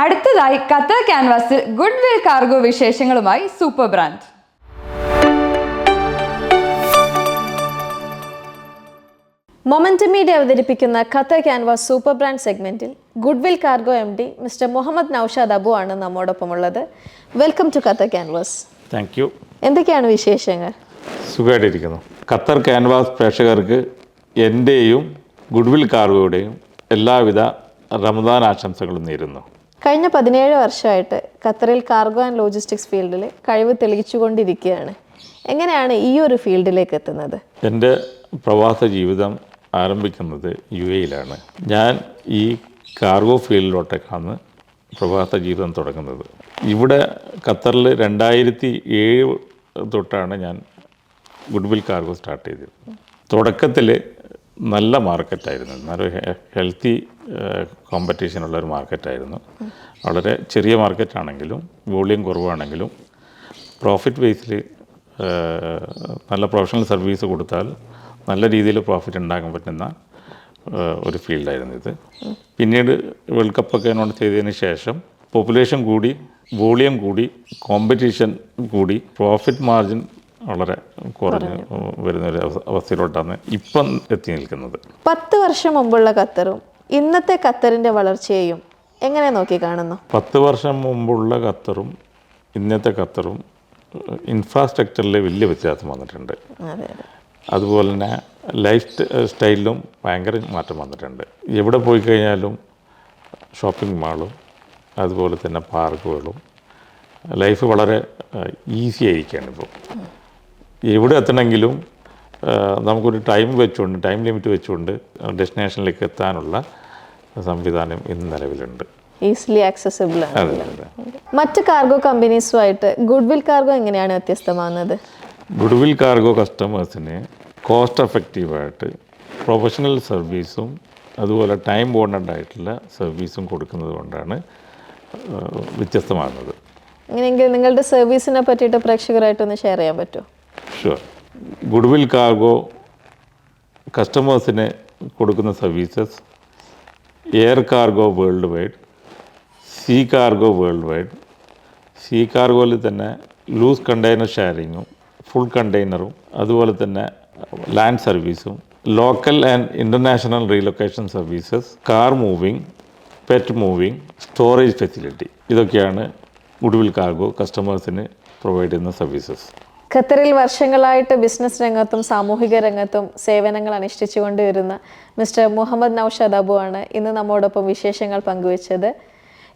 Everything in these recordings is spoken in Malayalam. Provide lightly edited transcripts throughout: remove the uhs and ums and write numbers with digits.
അടുത്തതായി ഖത്തർ ക്യാൻവാസിൽ ഗുഡ്വിൽ കാർഗോ വിശേഷങ്ങളുമായി സൂപ്പർ ബ്രാൻഡ്. മൊമെന്റം മീഡിയ അവതരിപ്പിക്കുന്ന ഖത്തർ ക്യാൻവാസ് സൂപ്പർ ബ്രാൻഡ് സെഗ്മെന്റിൽ goodwill cargo MD mister Muhammad Naushad Abu ആണ് നമ്മോടൊപ്പമുള്ളത്. Welcome to Qatar canvas. Thank you. എന്തൊക്കെയാണ് വിശേഷങ്ങൾ? സുഖമായിട്ടിരിക്കുന്നു. ഖത്തർ ക്യാൻവാസ് പ്രേക്ഷകർക്ക് എൻ്റെയും ഗുഡ്വിൽ കാർഗോയുടെയും എല്ലാവിധ റമദാൻ ആശംസകളും നേരുന്നു. കഴിഞ്ഞ 17 വർഷമായിട്ട് ഖത്തറിൽ കാർഗോ ആൻഡ് ലോജിസ്റ്റിക്സ് ഫീൽഡിൽ കഴിവ് തെളിയിച്ചുകൊണ്ടിരിക്കുകയാണ്. എങ്ങനെയാണ് ഈ ഒരു ഫീൽഡിലേക്ക് എത്തുന്നത്? എൻ്റെ പ്രവാസ ജീവിതം ആരംഭിക്കുന്നത് UAE-യിലാണ്. ഞാൻ ഈ കാർഗോ ഫീൽഡിലോട്ടേക്കാണ് പ്രവാസ ജീവിതം തുടങ്ങുന്നത്. ഇവിടെ ഖത്തറിൽ 2007 തൊട്ടാണ് ഞാൻ ഗുഡ്വിൽ കാർഗോ സ്റ്റാർട്ട് ചെയ്തത്. തുടക്കത്തിൽ നല്ല മാർക്കറ്റായിരുന്നു, നല്ലൊരു ഹെൽത്തി കോമ്പറ്റീഷനുള്ളൊരു മാർക്കറ്റായിരുന്നു. വളരെ ചെറിയ മാർക്കറ്റാണെങ്കിലും വോളിയം കുറവാണെങ്കിലും പ്രോഫിറ്റ് ബേസിൽ നല്ല പ്രൊഫഷണൽ സർവീസ് കൊടുത്താൽ നല്ല രീതിയിൽ പ്രോഫിറ്റ് ഉണ്ടാക്കാൻ പറ്റുന്ന ഒരു ഫീൽഡായിരുന്നു ഇത്. പിന്നീട് വേൾഡ് കപ്പൊക്കെ അനൗൺസ് ചെയ്തതിന് ശേഷം പോപ്പുലേഷൻ കൂടി, വോളിയം കൂടി, കോമ്പറ്റീഷൻ കൂടി, പ്രോഫിറ്റ് മാർജിൻ വളരെ കുറഞ്ഞ് വരുന്നൊരു അവസ്ഥയിലോട്ടാണ് ഇപ്പം എത്തി നിൽക്കുന്നത്. 10 വർഷം മുമ്പുള്ള ഖത്തറും ഇന്നത്തെ ഖത്തറിൻ്റെ വളർച്ചയെയും എങ്ങനെ നോക്കി കാണുന്നു? 10 വർഷം മുമ്പുള്ള ഖത്തറും ഇന്നത്തെ ഖത്തറും ഇൻഫ്രാസ്ട്രക്ചറിൽ വലിയ വ്യത്യാസം വന്നിട്ടുണ്ട്. അതുപോലെ തന്നെ ലൈഫ് സ്റ്റൈലിലും ഭയങ്കര മാറ്റം വന്നിട്ടുണ്ട്. എവിടെ പോയി കഴിഞ്ഞാലും ഷോപ്പിംഗ് മാളും അതുപോലെ തന്നെ പാർക്കുകളും, ലൈഫ് വളരെ ഈസി ആയിരിക്കുകയാണ്. ഇപ്പോൾ എവിടെ എത്തണമെങ്കിലും നമുക്കൊരു ടൈം ലിമിറ്റ് വെച്ചുകൊണ്ട് ഡെസ്റ്റിനേഷനിലേക്ക് എത്താനുള്ള സംവിധാനം ഇന്ന് നിലവിലുണ്ട്. ഈസിലി ആക്സസിബിൾ ആണ്. മറ്റ് കാർഗോ കമ്പനീസുമായിട്ട് ഗുഡ്വിൽ കാർഗോ എങ്ങനെയാണ് വ്യത്യസ്തമാകുന്നത്? ഗുഡ്വിൽ കാർഗോ കസ്റ്റമേഴ്സിന് കോസ്റ്റ് എഫക്റ്റീവായിട്ട് പ്രൊഫഷണൽ സർവീസും അതുപോലെ ടൈം ബോണ്ടഡ് ആയിട്ടുള്ള സർവീസും കൊടുക്കുന്നത് കൊണ്ടാണ് വ്യത്യസ്തമാകുന്നത്. അങ്ങനെയെങ്കിൽ നിങ്ങളുടെ സർവീസിനെ പറ്റിയിട്ട് പ്രേക്ഷകരായിട്ടൊന്ന് ഷെയർ ചെയ്യാൻ പറ്റുമോ? ഷുവർ. ഗുഡ്വിൽ കാർഗോ കസ്റ്റമേഴ്സിന് കൊടുക്കുന്ന services air cargo worldwide, sea cargo worldwide. Sea കാർഗോയിൽ തന്നെ ലൂസ് കണ്ടെയ്നർ ഷെയറിങ്ങും ഫുൾ കണ്ടെയ്നറും അതുപോലെ തന്നെ ലാൻഡ് സർവീസും, local and international relocation services, car moving, pet moving, storage facility. ഇതൊക്കെയാണ് ഗുഡ്വിൽ കാർഗോ കസ്റ്റമേഴ്സിന് പ്രൊവൈഡ് ചെയ്യുന്ന സർവീസസ്. ഖത്തറിൽ വർഷങ്ങളായിട്ട് ബിസിനസ് രംഗത്തും സാമൂഹിക രംഗത്തും സേവനങ്ങൾ അനുഷ്ഠിച്ചുകൊണ്ടുവരുന്ന മിസ്റ്റർ മുഹമ്മദ് നൌഷാദ് അബു ആണ് ഇന്ന് നമ്മോടൊപ്പം വിശേഷങ്ങൾ പങ്കുവച്ചത്.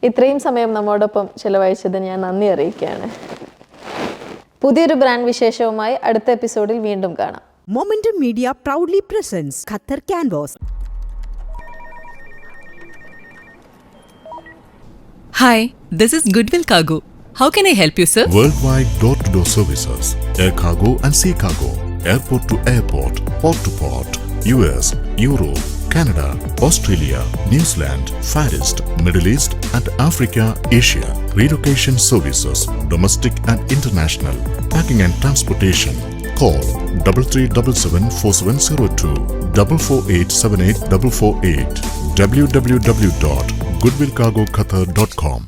ഇത്രയും സമയം നമ്മോടൊപ്പം ചിലവഴിച്ചതിന് ഞാൻ നന്ദി അറിയിക്കുകയാണ്. പുതിയൊരു ബ്രാൻഡ് വിശേഷവുമായി അടുത്ത എപ്പിസോഡിൽ വീണ്ടും കാണാം. Momentum Media proudly presents Qatar Canvas. Hi, this is Goodwill Cargo. How can I help you, sir? Worldwide door-to-door services, air cargo and sea cargo, airport to airport, port to port, US, Europe, Canada, Australia, New Zealand, Far East, Middle East and Africa, Asia. Relocation services, domestic and international. Packing and transportation. Call 33774702 4487848 www.goodwillcargoqatar.com.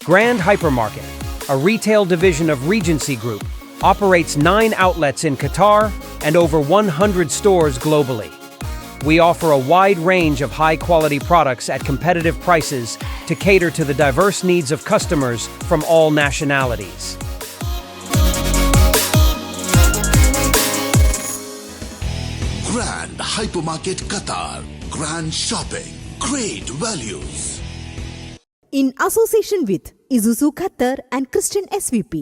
Grand Hypermarket, a retail division of Regency Group, operates 9 outlets in Qatar and over 100 stores globally. We offer a wide range of high-quality products at competitive prices to cater to the diverse needs of customers from all nationalities. Grand Hypermarket Qatar. Grand shopping. Great values. In association with Isuzu Qatar and Christian SVP.